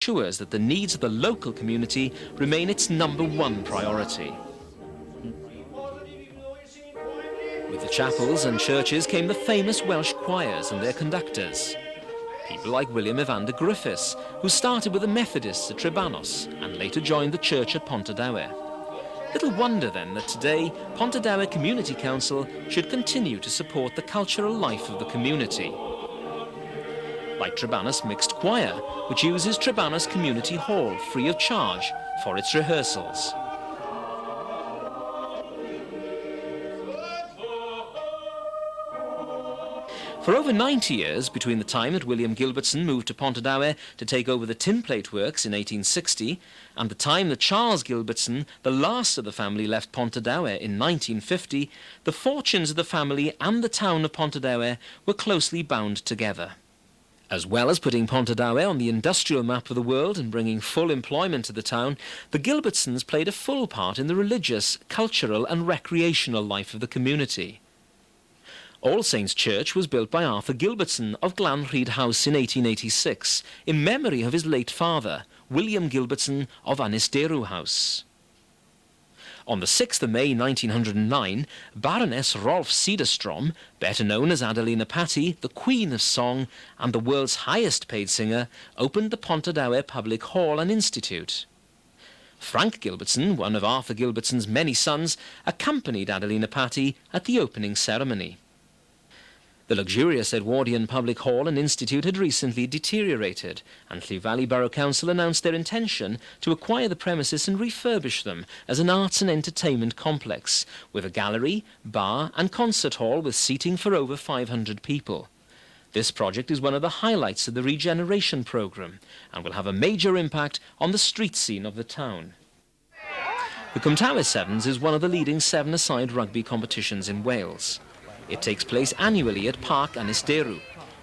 ensures that the needs of the local community remain its #1 priority. With the chapels and churches came the famous Welsh choirs and their conductors. People like William Evander Griffiths, who started with the Methodists at Trebanos and later joined the church at Pontardawe. Little wonder then that today Pontardawe Community Council should continue to support the cultural life of the community. Like Trebanos Mixed Choir, which uses Trebanos Community Hall free of charge for its rehearsals. For over 90 years, between the time that William Gilbertson moved to Pontardawe to take over the tinplate works in 1860 and the time that Charles Gilbertson, the last of the family, left Pontardawe in 1950, the fortunes of the family and the town of Pontardawe were closely bound together. As well as putting Pontardawe on the industrial map of the world and bringing full employment to the town, the Gilbertsons played a full part in the religious, cultural and recreational life of the community. All Saints Church was built by Arthur Gilbertson of Glanrhyd House in 1886 in memory of his late father, William Gilbertson of Ynysderw House. On the 6th of May 1909, Baroness Rolf Cederstrom, better known as Adelina Patti, the Queen of Song and the world's highest paid singer, opened the Pontardawe Public Hall and Institute. Frank Gilbertson, one of Arthur Gilbertson's many sons, accompanied Adelina Patti at the opening ceremony. The luxurious Edwardian Public Hall and Institute had recently deteriorated, and Llŷ Valley Borough Council announced their intention to acquire the premises and refurbish them as an arts and entertainment complex, with a gallery, bar and concert hall with seating for over 500 people. This project is one of the highlights of the regeneration programme and will have a major impact on the street scene of the town. The Pontardawe Sevens is one of the leading seven-a-side rugby competitions in Wales. It takes place annually at Parc Ynysderw,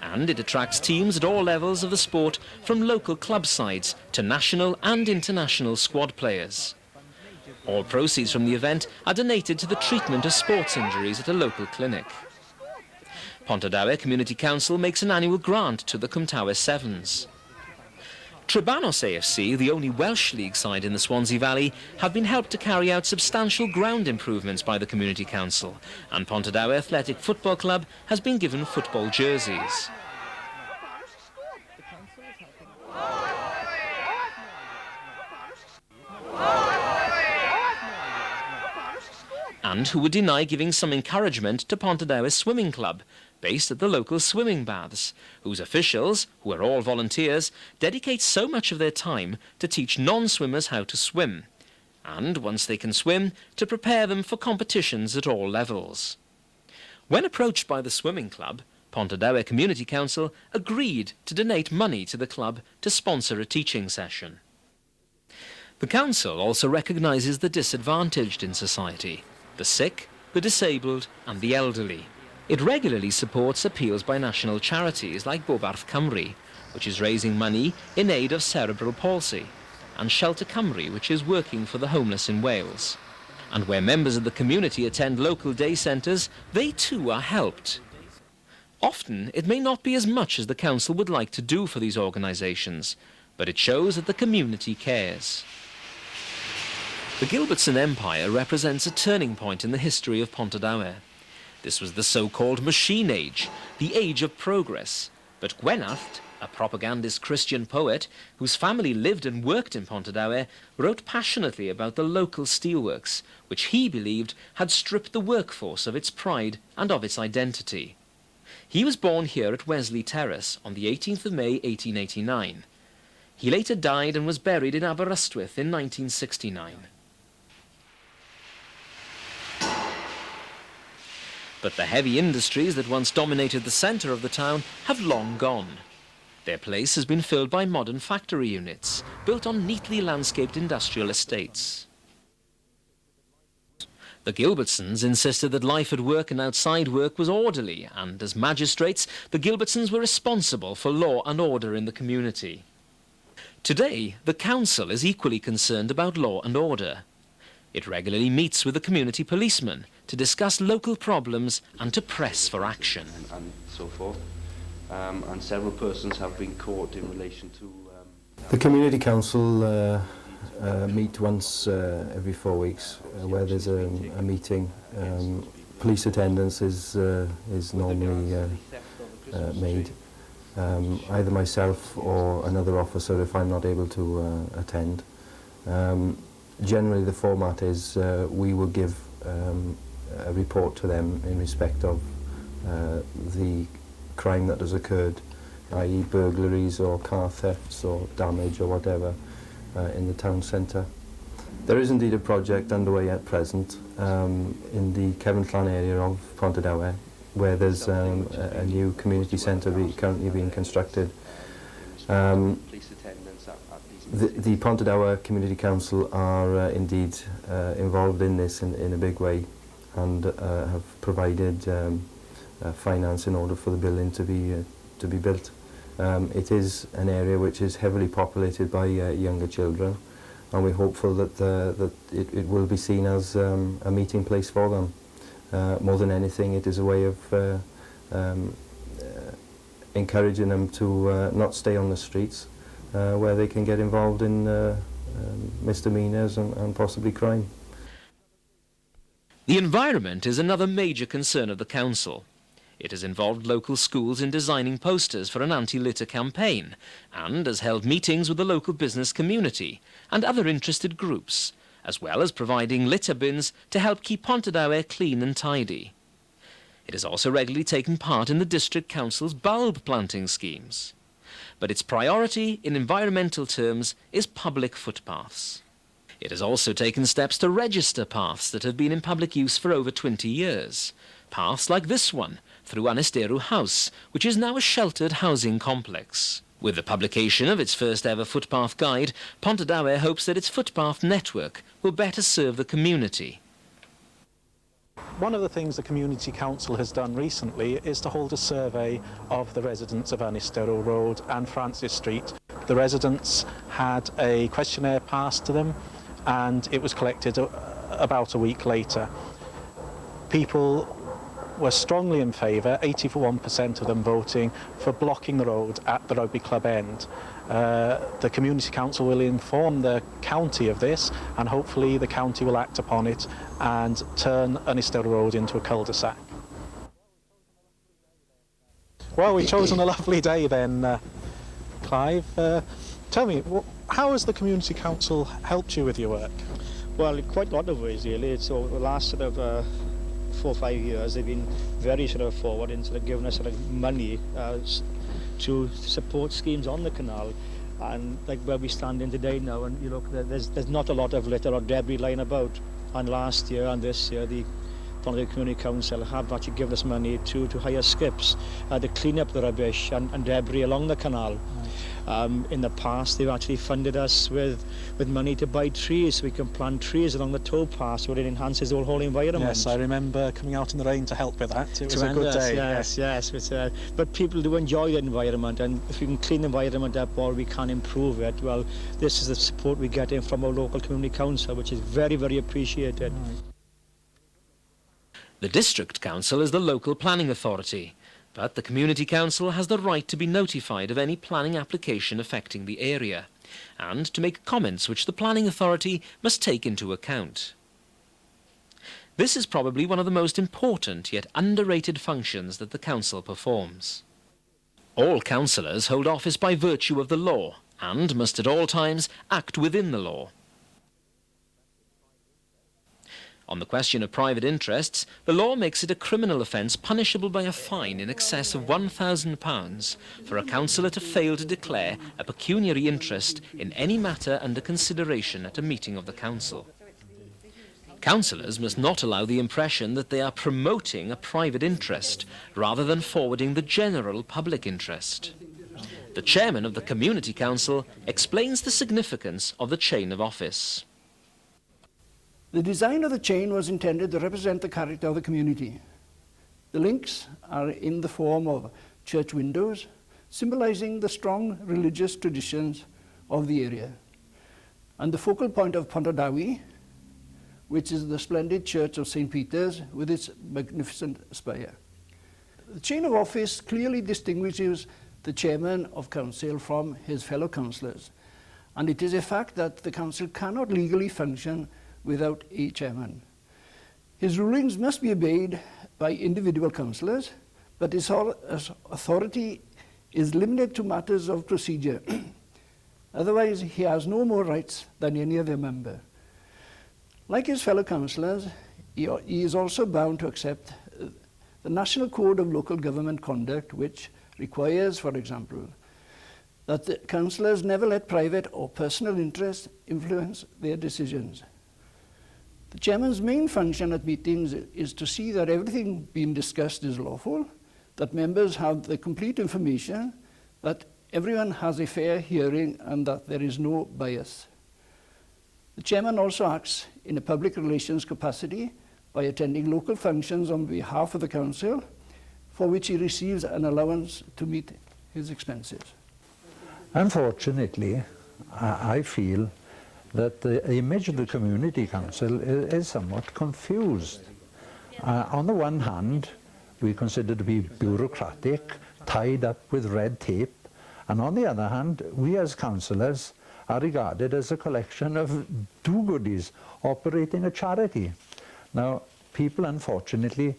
and it attracts teams at all levels of the sport, from local club sides to national and international squad players. All proceeds from the event are donated to the treatment of sports injuries at a local clinic. Pontardawe Community Council makes an annual grant to the Pontardawe Sevens. Trebanos AFC, the only Welsh league side in the Swansea Valley, have been helped to carry out substantial ground improvements by the Community Council, and Pontardawe Athletic Football Club has been given football jerseys. And who would deny giving some encouragement to Pontardawe Swimming Club, based at the local swimming baths, whose officials, who are all volunteers, dedicate so much of their time to teach non-swimmers how to swim, and, once they can swim, to prepare them for competitions at all levels. When approached by the swimming club, Pontardawe Community Council agreed to donate money to the club to sponsor a teaching session. The council also recognises the disadvantaged in society, the sick, the disabled and the elderly. It regularly supports appeals by national charities like Bobarth Cymru, which is raising money in aid of cerebral palsy, and Shelter Cymru, which is working for the homeless in Wales. And where members of the community attend local day centres, they too are helped. Often it may not be as much as the council would like to do for these organisations, but it shows that the community cares. The Gilbertson Empire represents a turning point in the history of Pontardawe. This was the so-called machine age, the age of progress. But Gwenallt, a propagandist Christian poet whose family lived and worked in Pontardawe, wrote passionately about the local steelworks, which he believed had stripped the workforce of its pride and of its identity. He was born here at Wesley Terrace on the 18th of May 1889. He later died and was buried in Aberystwyth in 1969. But the heavy industries that once dominated the centre of the town have long gone. Their place has been filled by modern factory units, built on neatly landscaped industrial estates. The Gilbertsons insisted that life at work and outside work was orderly, and as magistrates, the Gilbertsons were responsible for law and order in the community. Today, the council is equally concerned about law and order. It regularly meets with the community policemen to discuss local problems and to press for action. And so forth. And several persons have been caught in relation to The Community Council meet once every 4 weeks where there's a meeting. Police attendance is normally made. Either myself or another officer if I'm not able to attend. Generally the format is we will give a report to them in respect of the crime that has occurred, i.e. burglaries or car thefts or damage or whatever in the town centre. There is indeed a project underway at present in the Cefn area of Pontardawe, where there's a new community centre currently being constructed. The Pontardawe Community Council are indeed involved in this in a big way and have provided finance in order for the building to be built. It is an area which is heavily populated by younger children, and we're hopeful that it will be seen as a meeting place for them. More than anything, it is a way of encouraging them to not stay on the streets, where they can get involved in misdemeanours and possibly crime. The environment is another major concern of the council. It has involved local schools in designing posters for an anti-litter campaign and has held meetings with the local business community and other interested groups, as well as providing litter bins to help keep Pontardawe clean and tidy. It has also regularly taken part in the District Council's bulb planting schemes. But its priority in environmental terms is public footpaths. It has also taken steps to register paths that have been in public use for over 20 years. Paths like this one, through Anisteru House, which is now a sheltered housing complex. With the publication of its first ever footpath guide, Pontardawe hopes that its footpath network will better serve the community. One of the things the Community Council has done recently is to hold a survey of the residents of Anisteru Road and Francis Street. The residents had a questionnaire passed to them and it was collected about a week later. People were strongly in favour, 81% of them voting for blocking the road at the rugby club end. The Community Council will inform the county of this and hopefully the county will act upon it and turn Anisteru Road into a cul-de-sac. Well, we've chosen a lovely day then, Clive. Tell me, how has the Community Council helped you with your work? Well, quite a lot of ways really. So the last sort of 4 or 5 years they've been very sort of forward in sort of giving us sort of money to support schemes on the canal, and like where we stand in today now, and you look, there's not a lot of litter or debris lying about, and last year and this year the Pontardawe Community Council have actually given us money to hire skips to clean up the rubbish and debris along the canal. In the past they've actually funded us with money to buy trees so we can plant trees along the towpath so it enhances the whole environment. Yes, I remember coming out in the rain to help with that. It was a good day. Yes. But people do enjoy the environment, and if we can clean the environment up or we can improve it, well, this is the support we're getting from our local community council, which is very, very appreciated. Right. The District Council is the local planning authority, but the Community Council has the right to be notified of any planning application affecting the area, and to make comments which the planning authority must take into account. This is probably one of the most important yet underrated functions that the Council performs. All councillors hold office by virtue of the law, and must at all times act within the law. On the question of private interests, the law makes it a criminal offence punishable by a fine in excess of £1,000 for a councillor to fail to declare a pecuniary interest in any matter under consideration at a meeting of the council. Councillors must not allow the impression that they are promoting a private interest rather than forwarding the general public interest. The chairman of the Community Council explains the significance of the chain of office. The design of the chain was intended to represent the character of the community. The links are in the form of church windows, symbolizing the strong religious traditions of the area, and the focal point of Pontardawe, which is the splendid church of St. Peter's with its magnificent spire. The chain of office clearly distinguishes the chairman of council from his fellow councillors and it is a fact that the council cannot legally function without a chairman. His rulings must be obeyed by individual councillors, but his authority is limited to matters of procedure. Otherwise, he has no more rights than any other member. Like his fellow councillors, he is also bound to accept the National Code of Local Government Conduct, which requires, for example, that the councillors never let private or personal interests influence their decisions. The chairman's main function at meetings is to see that everything being discussed is lawful, that members have the complete information, that everyone has a fair hearing, and that there is no bias. The chairman also acts in a public relations capacity by attending local functions on behalf of the council, for which he receives an allowance to meet his expenses. Unfortunately, I feel that the image of the community council is somewhat confused. On the one hand, we consider to be bureaucratic, tied up with red tape, and on the other hand, we as councillors are regarded as a collection of do-goodies operating a charity. Now, people unfortunately,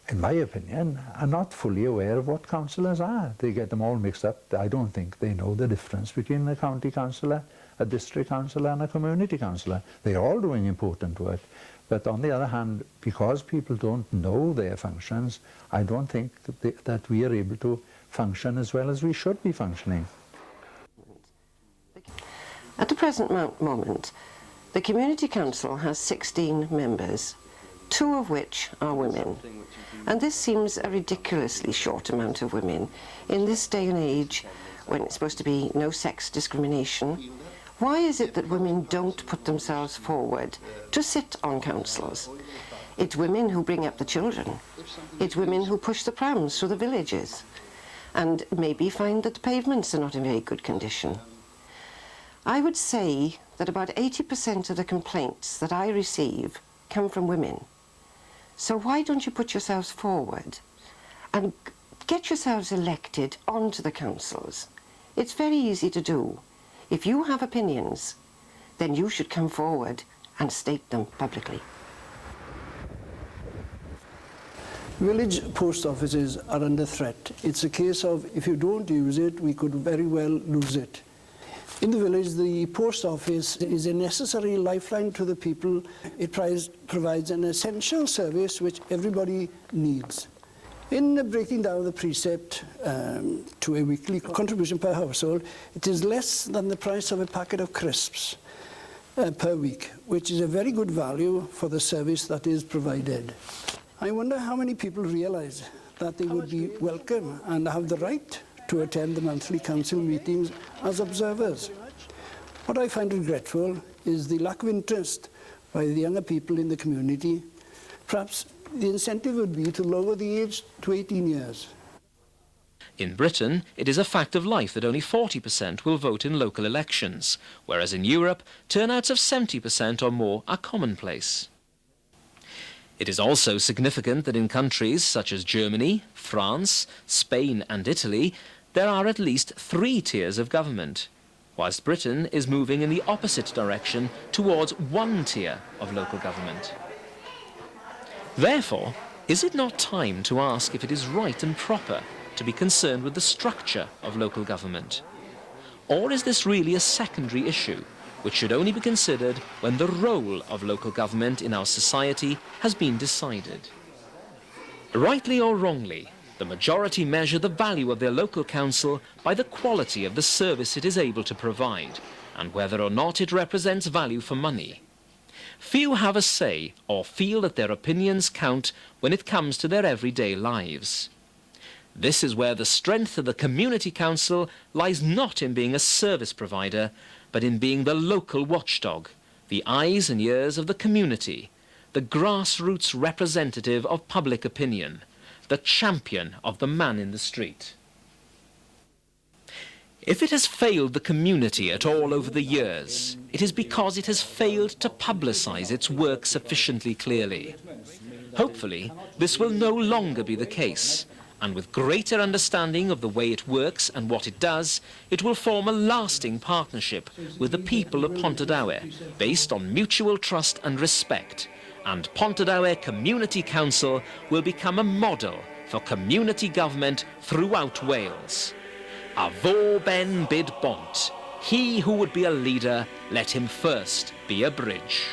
in my opinion, are not fully aware of what councillors are. They get them all mixed up. I don't think they know the difference between a county councillor, a district councillor and a community councillor. They're all doing important work. But on the other hand, because people don't know their functions, I don't think that we are able to function as well as we should be functioning. At the present moment, the Community Council has 16 members, 2 of which are women. And this seems a ridiculously short amount of women in this day and age when it's supposed to be no sex discrimination. Why is it that women don't put themselves forward to sit on councils? It's women who bring up the children. It's women who push the prams through the villages and maybe find that the pavements are not in very good condition. I would say that about 80% of the complaints that I receive come from women. So why don't you put yourselves forward and get yourselves elected onto the councils? It's very easy to do. If you have opinions, then you should come forward and state them publicly. Village post offices are under threat. It's a case of if you don't use it, we could very well lose it. In the village, the post office is a necessary lifeline to the people. It provides an essential service which everybody needs. In breaking down the precept to a weekly contribution per household, it is less than the price of a packet of crisps per week, which is a very good value for the service that is provided. I wonder how many people realise that they would be welcome and have the right to attend the monthly council meetings as observers. What I find regretful is the lack of interest by the younger people in the community. Perhaps the incentive would be to lower the age to 18 years. In Britain, it is a fact of life that only 40% will vote in local elections, whereas in Europe, turnouts of 70% or more are commonplace. It is also significant that in countries such as Germany, France, Spain and Italy, there are at least 3 tiers of government, whilst Britain is moving in the opposite direction towards 1 tier of local government. Therefore, is it not time to ask if it is right and proper to be concerned with the structure of local government? Or is this really a secondary issue, which should only be considered when the role of local government in our society has been decided? Rightly or wrongly, the majority measure the value of their local council by the quality of the service it is able to provide, and whether or not it represents value for money. Few have a say or feel that their opinions count when it comes to their everyday lives. This is where the strength of the community council lies not in being a service provider, but in being the local watchdog, the eyes and ears of the community, the grassroots representative of public opinion, the champion of the man in the street. If it has failed the community at all over the years, it is because it has failed to publicise its work sufficiently clearly. Hopefully, this will no longer be the case, And with greater understanding of the way it works and what it does, it will form a lasting partnership with the people of Pontardawe, based on mutual trust and respect. And Pontardawe Community Council will become a model for community government throughout Wales. A fo ben bid bont. He who would be a leader, let him first be a bridge.